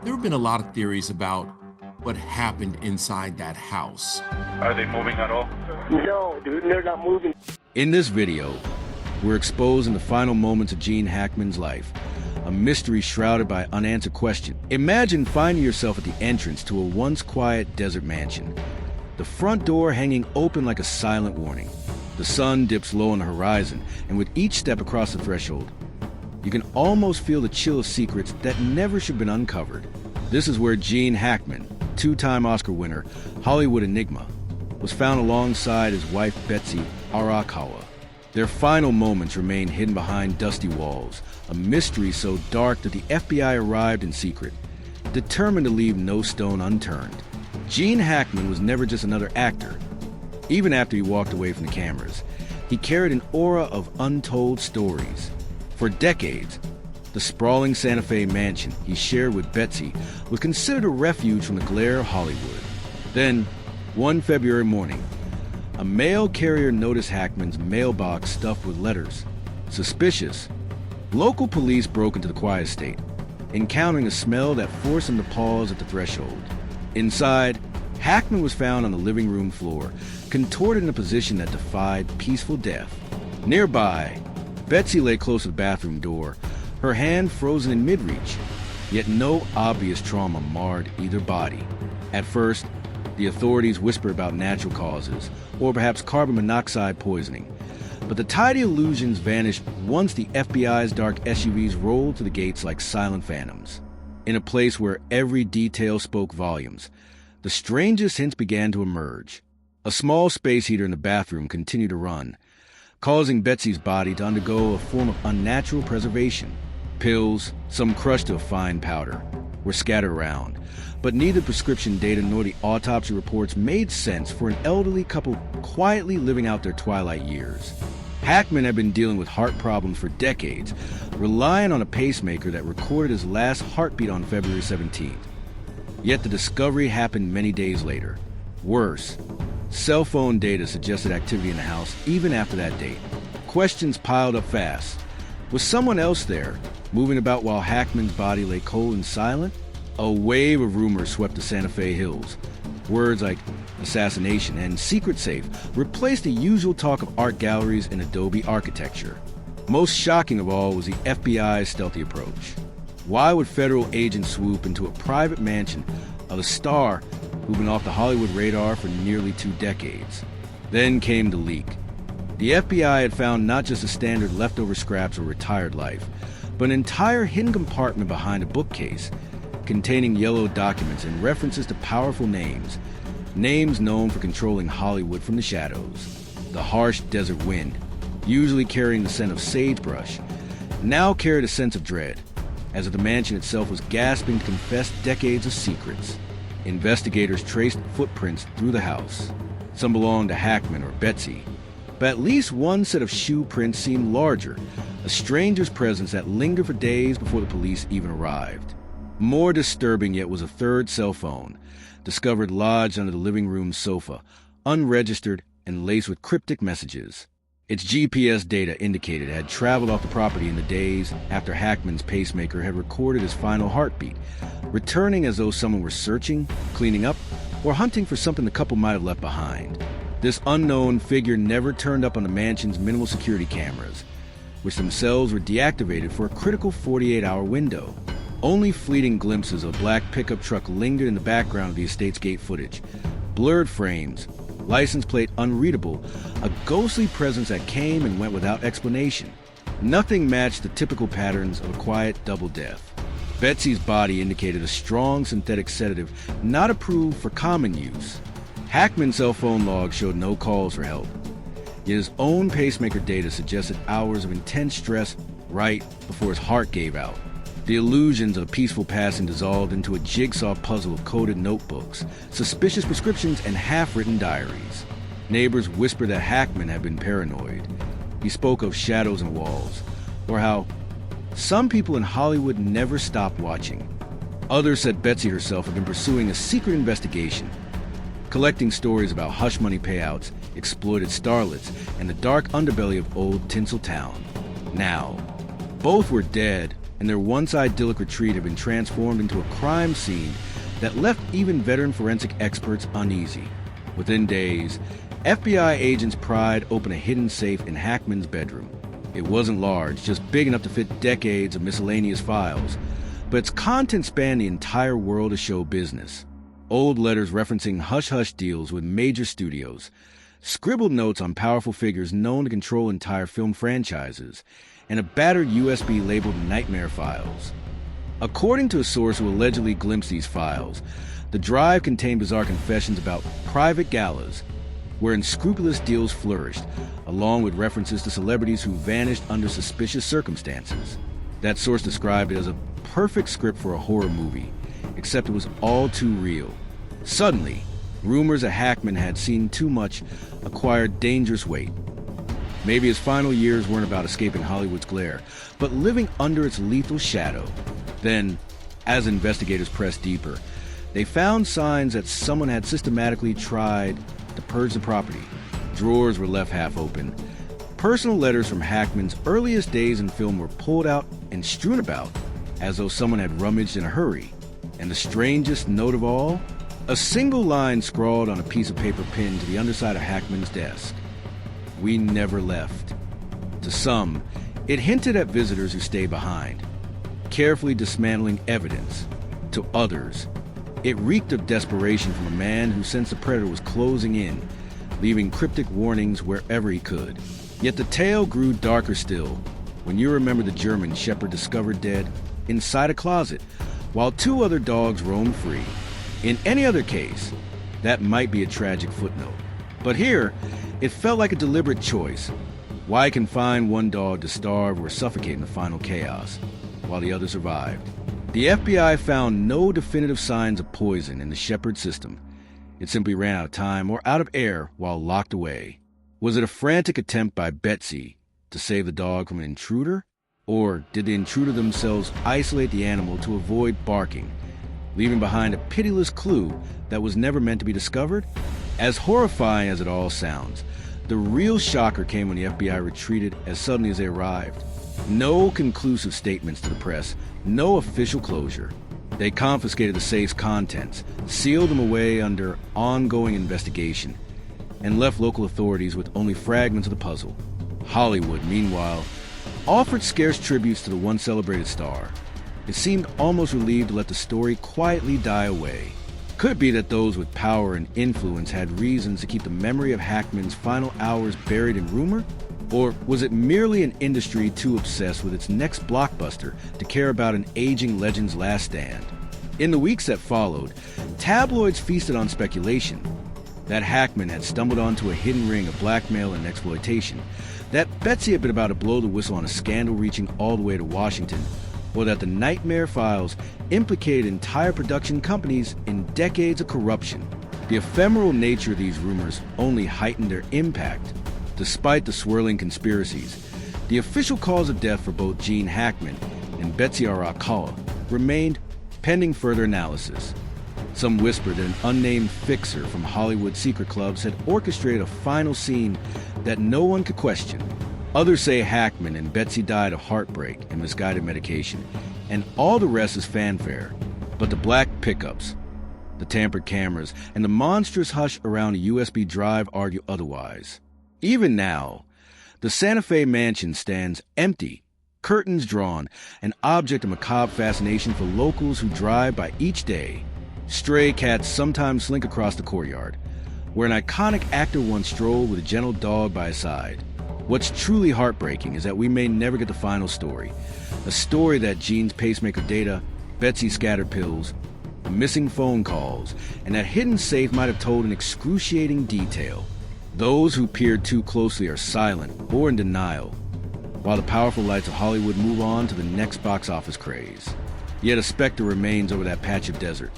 There have been a lot of theories about what happened inside that house. Are they moving at all? No, dude, they're not moving. In this video, we're exposing the final moments of Gene Hackman's life, a mystery shrouded by unanswered questions. Imagine finding yourself at the entrance to a once quiet desert mansion, the front door hanging open like a silent warning. The sun dips low on the horizon, and with each step across the threshold, you can almost feel the chill of secrets that never should have been uncovered. This is where Gene Hackman, two-time Oscar winner, Hollywood enigma, was found alongside his wife Betsy Arakawa. Their final moments remain hidden behind dusty walls, a mystery so dark that the FBI arrived in secret, determined to leave no stone unturned. Gene Hackman was never just another actor. Even after he walked away from the cameras, he carried an aura of untold stories. For decades, the sprawling Santa Fe mansion he shared with Betsy was considered a refuge from the glare of Hollywood. Then, one February morning, a mail carrier noticed Hackman's mailbox stuffed with letters. Suspicious, local police broke into the quiet estate, encountering a smell that forced them to pause at the threshold. Inside, Hackman was found on the living room floor, contorted in a position that defied peaceful death. Nearby, Betsy lay close to the bathroom door, her hand frozen in mid-reach, yet no obvious trauma marred either body. At first, the authorities whispered about natural causes, or perhaps carbon monoxide poisoning. But the tidy illusions vanished once the FBI's dark SUVs rolled to the gates like silent phantoms. In a place where every detail spoke volumes, the strangest hints began to emerge. A small space heater in the bathroom continued to run, causing Betsy's body to undergo a form of unnatural preservation. Pills, some crushed to a fine powder, were scattered around, but neither prescription data nor the autopsy reports made sense for an elderly couple quietly living out their twilight years. Hackman had been dealing with heart problems for decades, relying on a pacemaker that recorded his last heartbeat on February 17th. Yet the discovery happened many days later. Worse, cell phone data suggested activity in the house even after that date. Questions piled up fast. Was someone else there, moving about while Hackman's body lay cold and silent? A wave of rumors swept the Santa Fe hills. Words like assassination and secret safe replaced the usual talk of art galleries and Adobe architecture. Most shocking of all was the FBI's stealthy approach. Why would federal agents swoop into a private mansion of a star who'd been off the Hollywood radar for nearly 2 decades? Then came the leak. The FBI had found not just a standard leftover scraps or retired life, but an entire hidden compartment behind a bookcase containing yellowed documents and references to powerful names known for controlling Hollywood from the shadows. The harsh desert wind, usually carrying the scent of sagebrush, now carried a sense of dread, as if the mansion itself was gasping to confess decades of secrets. Investigators traced footprints through the house. Some belonged to Hackman or Betsy, but at least one set of shoe prints seemed larger, a stranger's presence that lingered for days before the police even arrived. More disturbing yet was a third cell phone, discovered lodged under the living room sofa, unregistered and laced with cryptic messages. Its GPS data indicated it had traveled off the property in the days after Hackman's pacemaker had recorded his final heartbeat, returning as though someone were searching, cleaning up, or hunting for something the couple might have left behind. This unknown figure never turned up on the mansion's minimal security cameras, which themselves were deactivated for a critical 48-hour window. Only fleeting glimpses of a black pickup truck lingered in the background of the estate's gate footage. Blurred frames, license plate unreadable, a ghostly presence that came and went without explanation. Nothing matched the typical patterns of a quiet double death. Betsy's body indicated a strong synthetic sedative not approved for common use. Hackman's cell phone log showed no calls for help, yet his own pacemaker data suggested hours of intense stress right before his heart gave out. The illusions of peaceful passing dissolved into a jigsaw puzzle of coded notebooks, suspicious prescriptions, and half-written diaries. Neighbors whispered that Hackman had been paranoid. He spoke of shadows and walls, or how some people in Hollywood never stopped watching. Others said Betsy herself had been pursuing a secret investigation, collecting stories about hush money payouts, exploited starlets, and the dark underbelly of old Tinseltown. Now, both were dead and their once idyllic retreat had been transformed into a crime scene that left even veteran forensic experts uneasy. Within days, FBI agents pried open a hidden safe in Hackman's bedroom. It wasn't large, just big enough to fit decades of miscellaneous files, but its contents spanned the entire world of show business. Old letters referencing hush-hush deals with major studios, scribbled notes on powerful figures known to control entire film franchises, and a battered USB labeled Nightmare Files. According to a source who allegedly glimpsed these files, the drive contained bizarre confessions about private galas where unscrupulous deals flourished, along with references to celebrities who vanished under suspicious circumstances. That source described it as a perfect script for a horror movie, except it was all too real. Suddenly, rumors that Hackman had seen too much acquired dangerous weight. Maybe his final years weren't about escaping Hollywood's glare, but living under its lethal shadow. Then, as investigators pressed deeper, they found signs that someone had systematically tried to purge the property. Drawers were left half open. Personal letters from Hackman's earliest days in film were pulled out and strewn about, as though someone had rummaged in a hurry. And the strangest note of all? A single line scrawled on a piece of paper pinned to the underside of Hackman's desk. "We never left." To some, it hinted at visitors who stayed behind, carefully dismantling evidence. To others, it reeked of desperation from a man who sensed the predator was closing in, leaving cryptic warnings wherever he could. Yet the tale grew darker still when you remember the German shepherd discovered dead inside a closet, while 2 other dogs roamed free. In any other case, that might be a tragic footnote. But here, it felt like a deliberate choice. Why confine one dog to starve or suffocate in the final chaos, while the other survived? The FBI found no definitive signs of poison in the shepherd system. It simply ran out of time or out of air while locked away. Was it a frantic attempt by Betsy to save the dog from an intruder? Or did the intruder themselves isolate the animal to avoid barking, leaving behind a pitiless clue that was never meant to be discovered? As horrifying as it all sounds, the real shocker came when the FBI retreated as suddenly as they arrived. No conclusive statements to the press, no official closure. They confiscated the safe's contents, sealed them away under ongoing investigation, and left local authorities with only fragments of the puzzle. Hollywood, meanwhile, offered scarce tributes to the once celebrated star. It seemed almost relieved to let the story quietly die away. Could it be that those with power and influence had reasons to keep the memory of Hackman's final hours buried in rumor? Or was it merely an industry too obsessed with its next blockbuster to care about an aging legend's last stand? In the weeks that followed, tabloids feasted on speculation that Hackman had stumbled onto a hidden ring of blackmail and exploitation, that Betsy had been about to blow the whistle on a scandal reaching all the way to Washington, or that the Nightmare Files implicated entire production companies in decades of corruption. The ephemeral nature of these rumors only heightened their impact. Despite the swirling conspiracies, the official cause of death for both Gene Hackman and Betsy Arakawa remained pending further analysis. Some whispered that an unnamed fixer from Hollywood secret clubs had orchestrated a final scene that no one could question. Others say Hackman and Betsy died of heartbreak and misguided medication, and all the rest is fanfare. But the black pickups, the tampered cameras, and the monstrous hush around a USB drive argue otherwise. Even now, the Santa Fe mansion stands empty, curtains drawn, an object of macabre fascination for locals who drive by each day. Stray cats sometimes slink across the courtyard, where an iconic actor once strolled with a gentle dog by his side. What's truly heartbreaking is that we may never get the final story. A story that Gene's pacemaker data, Betsy's scattered pills, the missing phone calls, and that hidden safe might have told in excruciating detail. Those who peered too closely are silent or in denial, while the powerful lights of Hollywood move on to the next box office craze. Yet a specter remains over that patch of desert,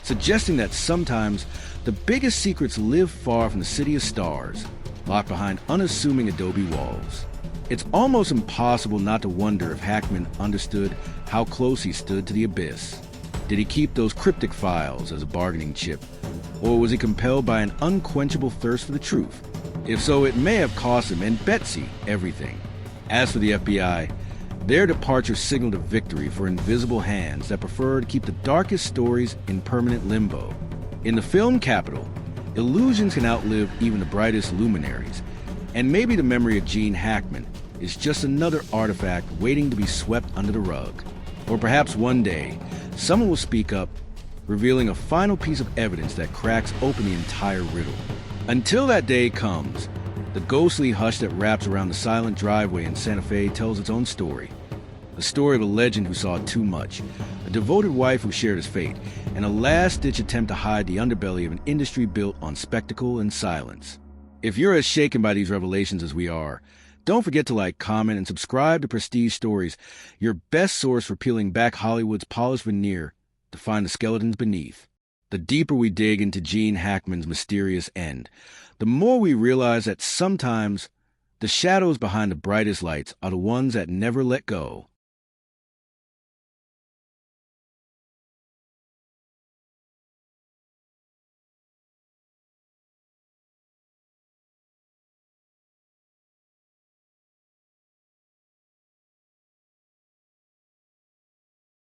suggesting that sometimes the biggest secrets live far from the city of stars, locked behind unassuming adobe walls. It's almost impossible not to wonder if Hackman understood how close he stood to the abyss. Did he keep those cryptic files as a bargaining chip, or was he compelled by an unquenchable thirst for the truth? If so, it may have cost him and Betsy everything. As for the FBI, Their departure signaled a victory for invisible hands that prefer to keep the darkest stories in permanent limbo. In the film capital, illusions can outlive even the brightest luminaries, and maybe the memory of Gene Hackman is just another artifact waiting to be swept under the rug. Or perhaps one day, someone will speak up, revealing a final piece of evidence that cracks open the entire riddle. Until that day comes, the ghostly hush that wraps around the silent driveway in Santa Fe tells its own story. The story of a legend who saw too much, a devoted wife who shared his fate, and a last-ditch attempt to hide the underbelly of an industry built on spectacle and silence. If you're as shaken by these revelations as we are, don't forget to like, comment, and subscribe to Prestige Stories, your best source for peeling back Hollywood's polished veneer to find the skeletons beneath. The deeper we dig into Gene Hackman's mysterious end, the more we realize that sometimes the shadows behind the brightest lights are the ones that never let go.